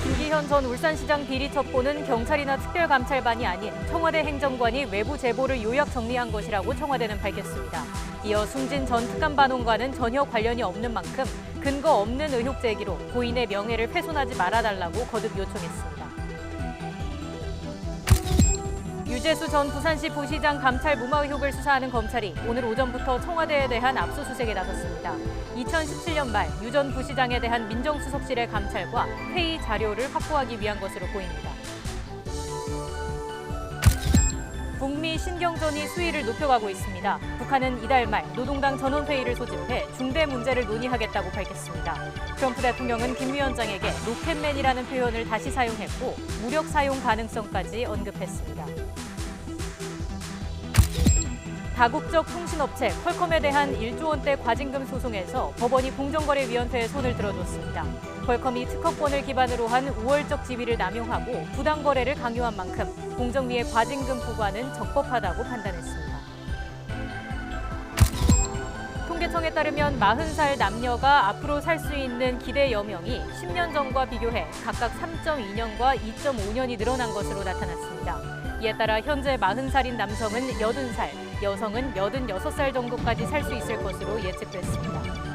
김기현 전 울산시장 비리 첩보는 경찰이나 특별감찰반이 아닌 청와대 행정관이 외부 제보를 요약 정리한 것이라고 청와대는 밝혔습니다. 이어 숨진 전 특감반원과는 전혀 관련이 없는 만큼 근거 없는 의혹 제기로 고인의 명예를 훼손하지 말아달라고 거듭 요청했습니다. 유재수 전 부산시 부시장 감찰 무마 의혹을 수사하는 검찰이 오늘 오전부터 청와대에 대한 압수수색에 나섰습니다. 2017년 말 유 전 부시장에 대한 민정수석실의 감찰과 회의 자료를 확보하기 위한 것으로 보입니다. 북미 신경전이 수위를 높여가고 있습니다. 북한은 이달 말 노동당 전원회의를 소집해 중대 문제를 논의하겠다고 밝혔습니다. 트럼프 대통령은 김 위원장에게 로켓맨이라는 표현을 다시 사용했고 무력 사용 가능성까지 언급했습니다. 다국적 통신업체 퀄컴에 대한 1조 원대 과징금 소송에서 법원이 공정거래위원회에 손을 들어줬습니다. 퀄컴이 특허권을 기반으로 한 우월적 지위를 남용하고 부당 거래를 강요한 만큼 공정위의 과징금 부과는 적법하다고 판단했습니다. 통계청에 따르면 40살 남녀가 앞으로 살 수 있는 기대 여명이 10년 전과 비교해 각각 3.2년과 2.5년이 늘어난 것으로 나타났습니다. 이에 따라 현재 40살인 남성은 80살, 여성은 86살 정도까지 살 수 있을 것으로 예측됐습니다.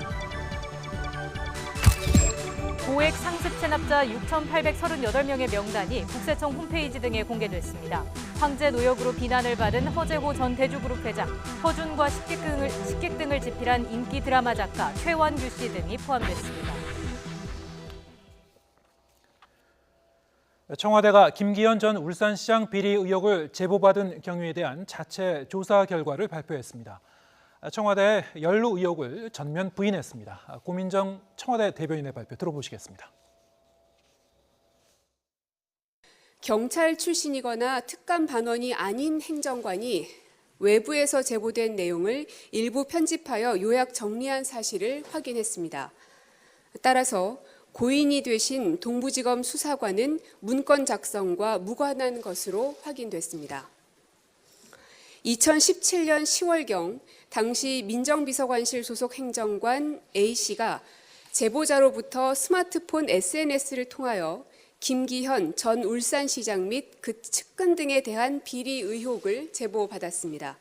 고액 상습 체납자 6,838명의 명단이 국세청 홈페이지 등에 공개됐습니다. 황제 노역으로 비난을 받은 허재호 전 대주그룹 회장, 허준과 식객 등을 집필한 인기 드라마 작가 최완규 씨 등이 포함됐습니다. 청와대가 김기현 전 울산시장 비리 의혹을 제보받은 경위에 대한 자체 조사 결과를 발표했습니다. 청와대의 연루 의혹을 전면 부인했습니다. 고민정 청와대 대변인의 발표 들어보시겠습니다. 경찰 출신이거나 특감 반원이 아닌 행정관이 외부에서 제보된 내용을 일부 편집하여 요약 정리한 사실을 확인했습니다. 따라서 고인이 되신 동부지검 수사관은 문건 작성과 무관한 것으로 확인됐습니다. 2017년 10월경 당시 민정비서관실 소속 행정관 A씨가 제보자로부터 스마트폰 SNS를 통하여 김기현 전 울산시장 및 그 측근 등에 대한 비리 의혹을 제보받았습니다.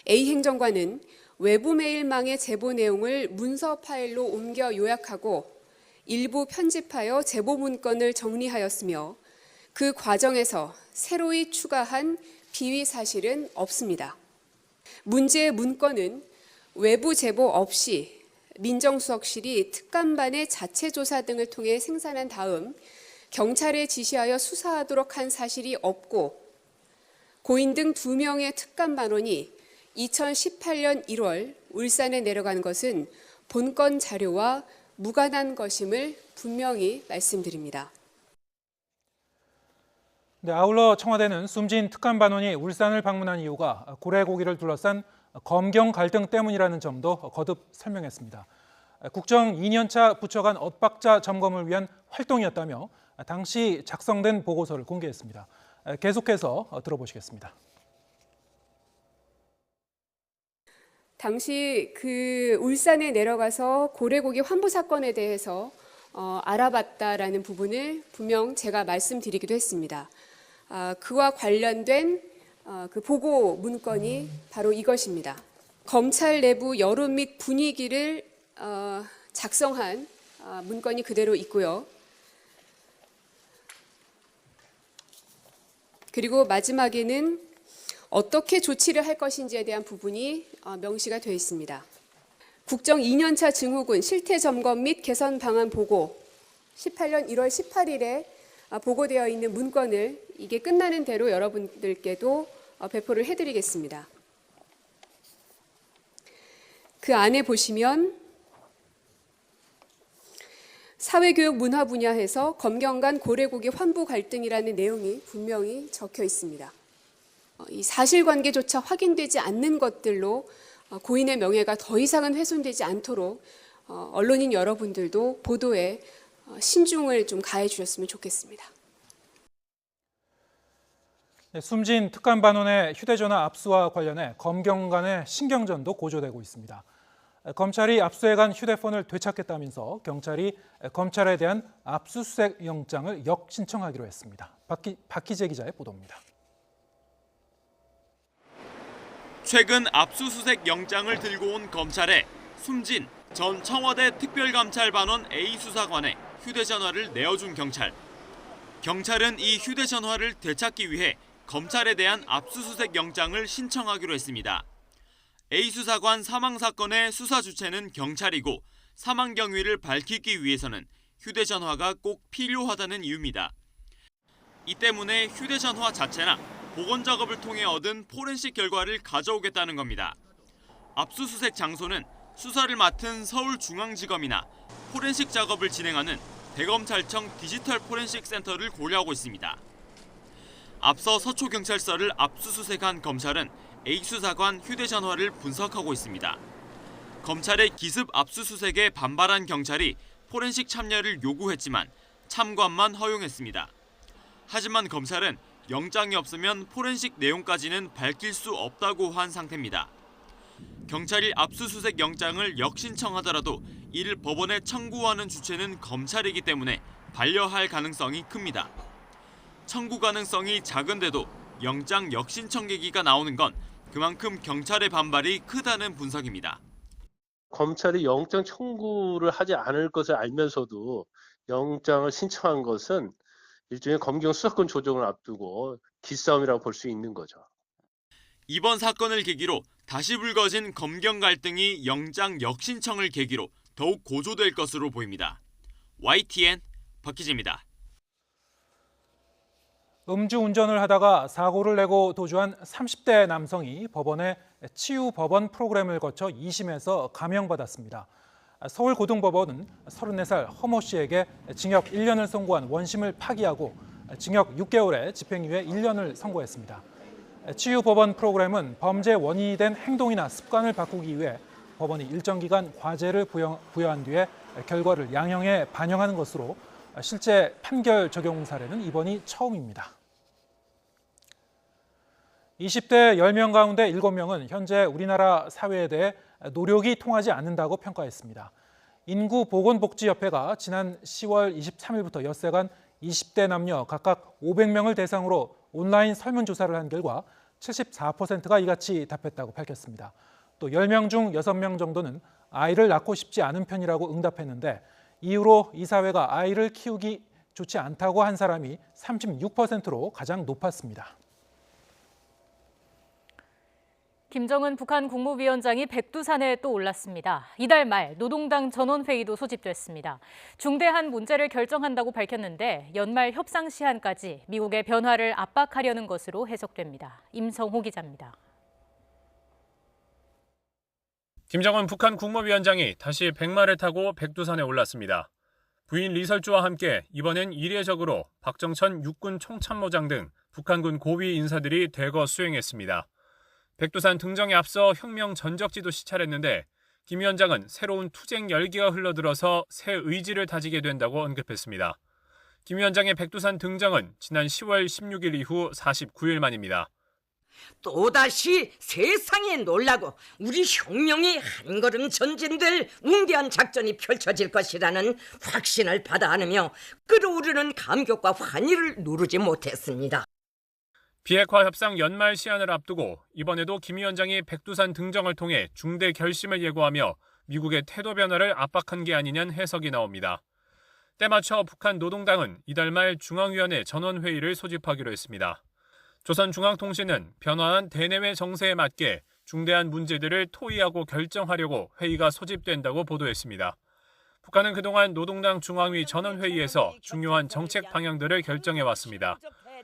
A 행정관은 외부 메일망의 제보 내용을 문서 파일로 옮겨 요약하고 일부 편집하여 제보 문건을 정리하였으며 그 과정에서 새로이 추가한 비위 사실은 없습니다. 문제의 문건은 외부 제보 없이 민정수석실이 특감반의 자체 조사 등을 통해 생산한 다음 경찰에 지시하여 수사하도록 한 사실이 없고 고인 등 2명의 특감반원이 2018년 1월 울산에 내려간 것은 본건 자료와 무관한 것임을 분명히 말씀드립니다. 네, 아울러 청와대는 숨진 특감반원이 울산을 방문한 이유가 고래고기를 둘러싼 검경 갈등 때문이라는 점도 거듭 설명했습니다. 국정 2년차 부처 간 엇박자 점검을 위한 활동이었다며 당시 작성된 보고서를 공개했습니다. 계속해서 들어보시겠습니다. 당시 그 울산에 내려가서 고래고기 환부 사건에 대해서 알아봤다라는 부분을 분명 제가 말씀드리기도 했습니다. 그와 관련된 그 보고 문건이 바로 이것입니다. 검찰 내부 여론 및 분위기를 작성한 문건이 그대로 있고요. 그리고 마지막에는 어떻게 조치를 할 것인지에 대한 부분이 명시가 되어 있습니다. 국정 2년차 증후군 실태 점검 및 개선 방안 보고 18년 1월 18일에 보고되어 있는 문건을 이게 끝나는 대로 여러분들께도 배포를 해드리겠습니다. 그 안에 보시면 사회교육 문화 분야에서 검경 간 고래고기 환부 갈등이라는 내용이 분명히 적혀 있습니다. 이 사실관계조차 확인되지 않는 것들로 고인의 명예가 더 이상은 훼손되지 않도록 언론인 여러분들도 보도에 신중을 좀 가해 주셨으면 좋겠습니다. 네, 숨진 특감반원의 휴대전화 압수와 관련해 검경 간의 신경전도 고조되고 있습니다. 검찰이 압수해간 휴대폰을 되찾겠다면서 경찰이 검찰에 대한 압수수색 영장을 역신청하기로 했습니다. 박희재 기자의 보도입니다. 최근 압수수색 영장을 들고 온 검찰에 숨진 전 청와대 특별감찰반원 A 수사관의 휴대전화를 내어준 경찰. 경찰은 이 휴대전화를 되찾기 위해 검찰에 대한 압수수색 영장을 신청하기로 했습니다. A 수사관 사망 사건의 수사 주체는 경찰이고 사망 경위를 밝히기 위해서는 휴대전화가 꼭 필요하다는 이유입니다. 이 때문에 휴대전화 자체나 복원 작업을 통해 얻은 포렌식 결과를 가져오겠다는 겁니다. 압수수색 장소는 수사를 맡은 서울중앙지검이나 포렌식 작업을 진행하는 대검찰청 디지털 포렌식 센터를 고려하고 있습니다. 앞서 서초경찰서를 압수수색한 검찰은 A 수사관 휴대전화를 분석하고 있습니다. 검찰의 기습 압수수색에 반발한 경찰이 포렌식 참여를 요구했지만 참관만 허용했습니다. 하지만 검찰은 영장이 없으면 포렌식 내용까지는 밝힐 수 없다고 한 상태입니다. 경찰이 압수수색 영장을 역신청하더라도 이를 법원에 청구하는 주체는 검찰이기 때문에 반려할 가능성이 큽니다. 청구 가능성이 작은데도 영장 역신청 계기가 나오는 건 그만큼 경찰의 반발이 크다는 분석입니다. 검찰이 영장 청구를 하지 않을 것을 알면서도 영장을 신청한 것은 일종의 검경 수사권 조정을 앞두고 기싸움이라고 볼 수 있는 거죠. 이번 사건을 계기로 다시 불거진 검경 갈등이 영장 역신청을 계기로 더욱 고조될 것으로 보입니다. YTN 박희재입니다. 음주운전을 하다가 사고를 내고 도주한 30대 남성이 법원의 치유법원 프로그램을 거쳐 2심에서 감형받았습니다. 서울고등법원은 34살 허모 씨에게 징역 1년을 선고한 원심을 파기하고 징역 6개월에 집행유예 1년을 선고했습니다. 치유법원 프로그램은 범죄 원인이 된 행동이나 습관을 바꾸기 위해 법원이 일정 기간 과제를 부여한 뒤에 결과를 양형에 반영하는 것으로 실제 판결 적용 사례는 이번이 처음입니다. 20대 10명 가운데 7명은 현재 우리나라 사회에 대해 노력이 통하지 않는다고 평가했습니다. 인구보건복지협회가 지난 10월 23일부터 엿새간 20대 남녀 각각 500명을 대상으로 온라인 설문조사를 한 결과 74%가 이같이 답했다고 밝혔습니다. 또 10명 중 6명 정도는 아이를 낳고 싶지 않은 편이라고 응답했는데 이후로 이 사회가 아이를 키우기 좋지 않다고 한 사람이 36%로 가장 높았습니다. 김정은 북한 국무위원장이 백두산에 또 올랐습니다. 이달 말 노동당 전원회의도 소집됐습니다. 중대한 문제를 결정한다고 밝혔는데 연말 협상 시한까지 미국의 변화를 압박하려는 것으로 해석됩니다. 임성호 기자입니다. 김정은 북한 국무위원장이 다시 백마를 타고 백두산에 올랐습니다. 부인 리설주와 함께 이번엔 이례적으로 박정천 육군 총참모장 등 북한군 고위 인사들이 대거 수행했습니다. 백두산 등정에 앞서 혁명 전적지도 시찰했는데 김 위원장은 새로운 투쟁 열기가 흘러들어서 새 의지를 다지게 된다고 언급했습니다. 김 위원장의 백두산 등정은 지난 10월 16일 이후 49일 만입니다. 또다시 세상에 놀라고 우리 혁명이 한 걸음 전진될 웅대한 작전이 펼쳐질 것이라는 확신을 받아 안으며 끓어오르는 감격과 환희를 누르지 못했습니다. 비핵화 협상 연말 시한을 앞두고 이번에도 김 위원장이 백두산 등정을 통해 중대 결심을 예고하며 미국의 태도 변화를 압박한 게 아니냐는 해석이 나옵니다. 때맞춰 북한 노동당은 이달 말 중앙위원회 전원회의를 소집하기로 했습니다. 조선중앙통신은 변화한 대내외 정세에 맞게 중대한 문제들을 토의하고 결정하려고 회의가 소집된다고 보도했습니다. 북한은 그동안 노동당 중앙위 전원회의에서 중요한 정책 방향들을 결정해왔습니다.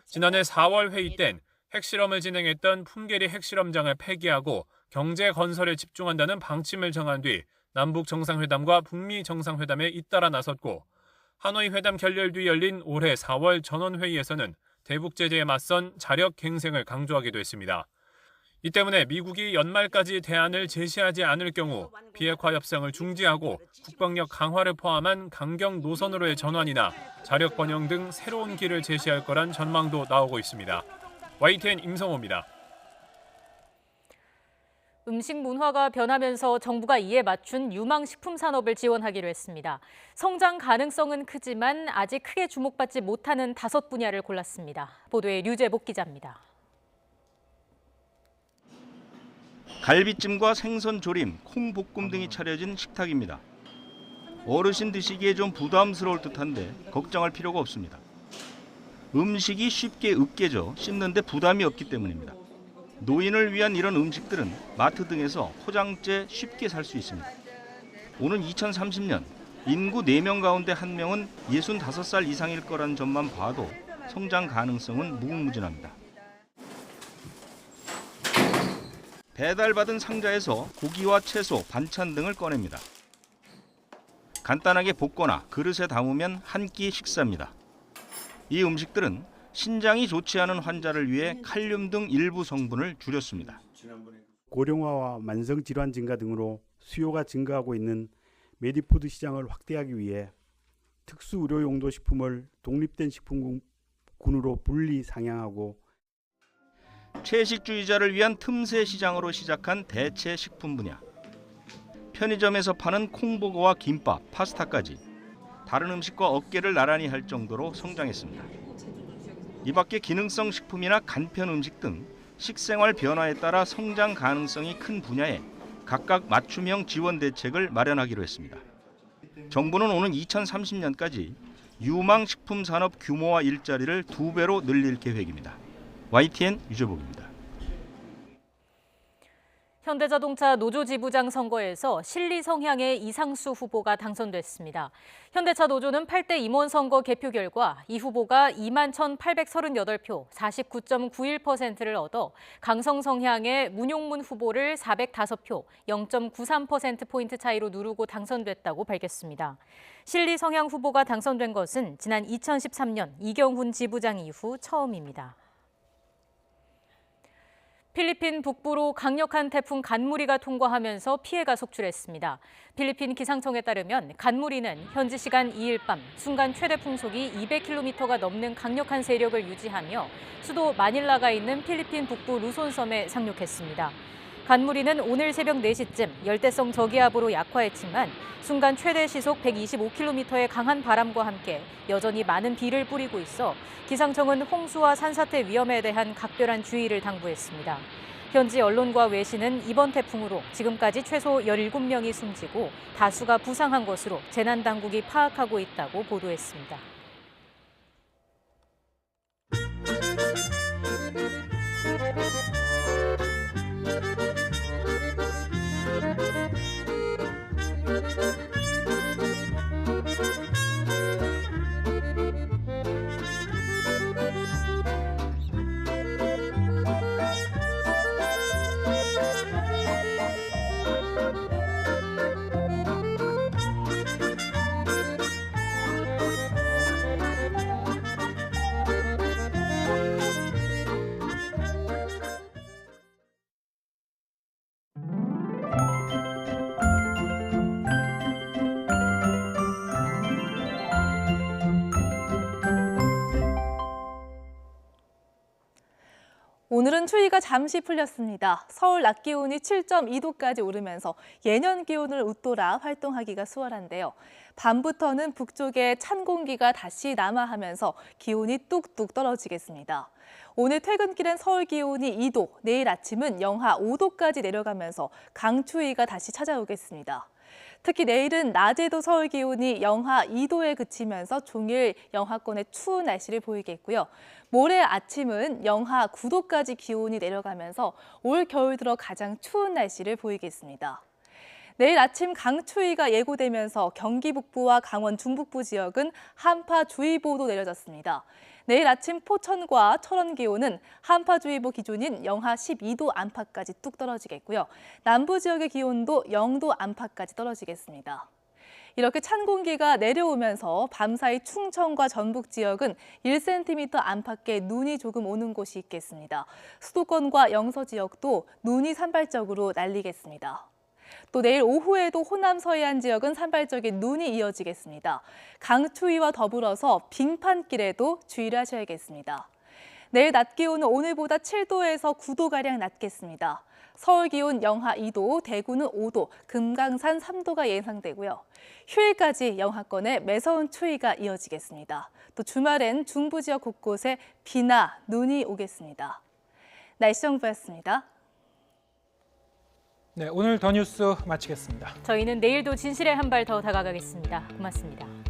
지난해 4월 회의 땐 핵실험을 진행했던 풍계리 핵실험장을 폐기하고 경제 건설에 집중한다는 방침을 정한 뒤 남북 정상회담과 북미 정상회담에 잇따라 나섰고 하노이 회담 결렬 뒤 열린 올해 4월 전원회의에서는 대북 제재에 맞선 자력 갱생을 강조하기도 했습니다. 이 때문에 미국이 연말까지 대안을 제시하지 않을 경우 비핵화 협상을 중지하고 국방력 강화를 포함한 강경 노선으로의 전환이나 자력 번영 등 새로운 길을 제시할 거란 전망도 나오고 있습니다. YTN 임성호입니다. 음식 문화가 변하면서 정부가 이에 맞춘 유망식품 산업을 지원하기로 했습니다. 성장 가능성은 크지만 아직 크게 주목받지 못하는 5분야를 골랐습니다. 보도에 류재복 기자입니다. 갈비찜과 생선 조림, 콩볶음 등이 차려진 식탁입니다. 어르신 드시기에 좀 부담스러울 듯한데 걱정할 필요가 없습니다. 음식이 쉽게 으깨져 씹는데 부담이 없기 때문입니다. 노인을 위한 이런 음식들은 마트 등에서 포장재 쉽게 살 수 있습니다. 오는 2030년 인구 4명 가운데 1명은 65살 이상일 거라는 점만 봐도 성장 가능성은 무궁무진합니다. 배달받은 상자에서 고기와 채소, 반찬 등을 꺼냅니다. 간단하게 볶거나 그릇에 담으면 한 끼 식사입니다. 이 음식들은 신장이 좋지 않은 환자를 위해 칼륨 등 일부 성분을 줄였습니다. 고령화와 만성질환 증가 등으로 수요가 증가하고 있는 메디푸드 시장을 확대하기 위해 특수의료용도 식품을 독립된 식품군으로 분리 상향하고 채식주의자를 위한 틈새 시장으로 시작한 대체 식품 분야. 편의점에서 파는 콩버거와 김밥, 파스타까지 다른 음식과 어깨를 나란히 할 정도로 성장했습니다. 이 밖에 기능성 식품이나 간편 음식 등 식생활 변화에 따라 성장 가능성이 큰 분야에 각각 맞춤형 지원 대책을 마련하기로 했습니다. 정부는 오는 2030년까지 유망식품 산업 규모와 일자리를 2배로 늘릴 계획입니다. YTN 유재복입니다. 현대자동차 노조지부장 선거에서 실리 성향의 이상수 후보가 당선됐습니다. 현대차 노조는 8대 임원 선거 개표 결과 이 후보가 21,838표, 49.91%를 얻어 강성 성향의 문용문 후보를 405표, 0.93%포인트 차이로 누르고 당선됐다고 밝혔습니다. 실리 성향 후보가 당선된 것은 지난 2013년 이경훈 지부장 이후 처음입니다. 필리핀 북부로 강력한 태풍 간무리가 통과하면서 피해가 속출했습니다. 필리핀 기상청에 따르면 간무리는 현지 시간 2일 밤 순간 최대 풍속이 200km가 넘는 강력한 세력을 유지하며 수도 마닐라가 있는 필리핀 북부 루손섬에 상륙했습니다. 간무리는 오늘 새벽 4시쯤 열대성 저기압으로 약화했지만 순간 최대 시속 125km의 강한 바람과 함께 여전히 많은 비를 뿌리고 있어 기상청은 홍수와 산사태 위험에 대한 각별한 주의를 당부했습니다. 현지 언론과 외신은 이번 태풍으로 지금까지 최소 17명이 숨지고 다수가 부상한 것으로 재난당국이 파악하고 있다고 보도했습니다. 오늘은 추위가 잠시 풀렸습니다. 서울 낮 기온이 7.2도까지 오르면서 예년 기온을 웃돌아 활동하기가 수월한데요. 밤부터는 북쪽에 찬 공기가 다시 남하하면서 기온이 뚝뚝 떨어지겠습니다. 오늘 퇴근길엔 서울 기온이 2도, 내일 아침은 영하 5도까지 내려가면서 강추위가 다시 찾아오겠습니다. 특히 내일은 낮에도 서울 기온이 영하 2도에 그치면서 종일 영하권의 추운 날씨를 보이겠고요. 모레 아침은 영하 9도까지 기온이 내려가면서 올 겨울 들어 가장 추운 날씨를 보이겠습니다. 내일 아침 강추위가 예고되면서 경기 북부와 강원 중북부 지역은 한파주의보도 내려졌습니다. 내일 아침 포천과 철원 기온은 한파주의보 기준인 영하 12도 안팎까지 뚝 떨어지겠고요. 남부 지역의 기온도 0도 안팎까지 떨어지겠습니다. 이렇게 찬 공기가 내려오면서 밤사이 충청과 전북 지역은 1cm 안팎의 눈이 조금 오는 곳이 있겠습니다. 수도권과 영서 지역도 눈이 산발적으로 날리겠습니다. 또 내일 오후에도 호남 서해안 지역은 산발적인 눈이 이어지겠습니다. 강추위와 더불어서 빙판길에도 주의를 하셔야겠습니다. 내일 낮 기온은 오늘보다 7도에서 9도가량 낮겠습니다. 서울 기온 영하 2도, 대구는 5도, 금강산 3도가 예상되고요. 휴일까지 영하권의 매서운 추위가 이어지겠습니다. 또 주말엔 중부 지역 곳곳에 비나 눈이 오겠습니다. 날씨 정보였습니다. 네, 오늘 더 뉴스 마치겠습니다. 저희는 내일도 진실에 한 발 더 다가가겠습니다. 고맙습니다.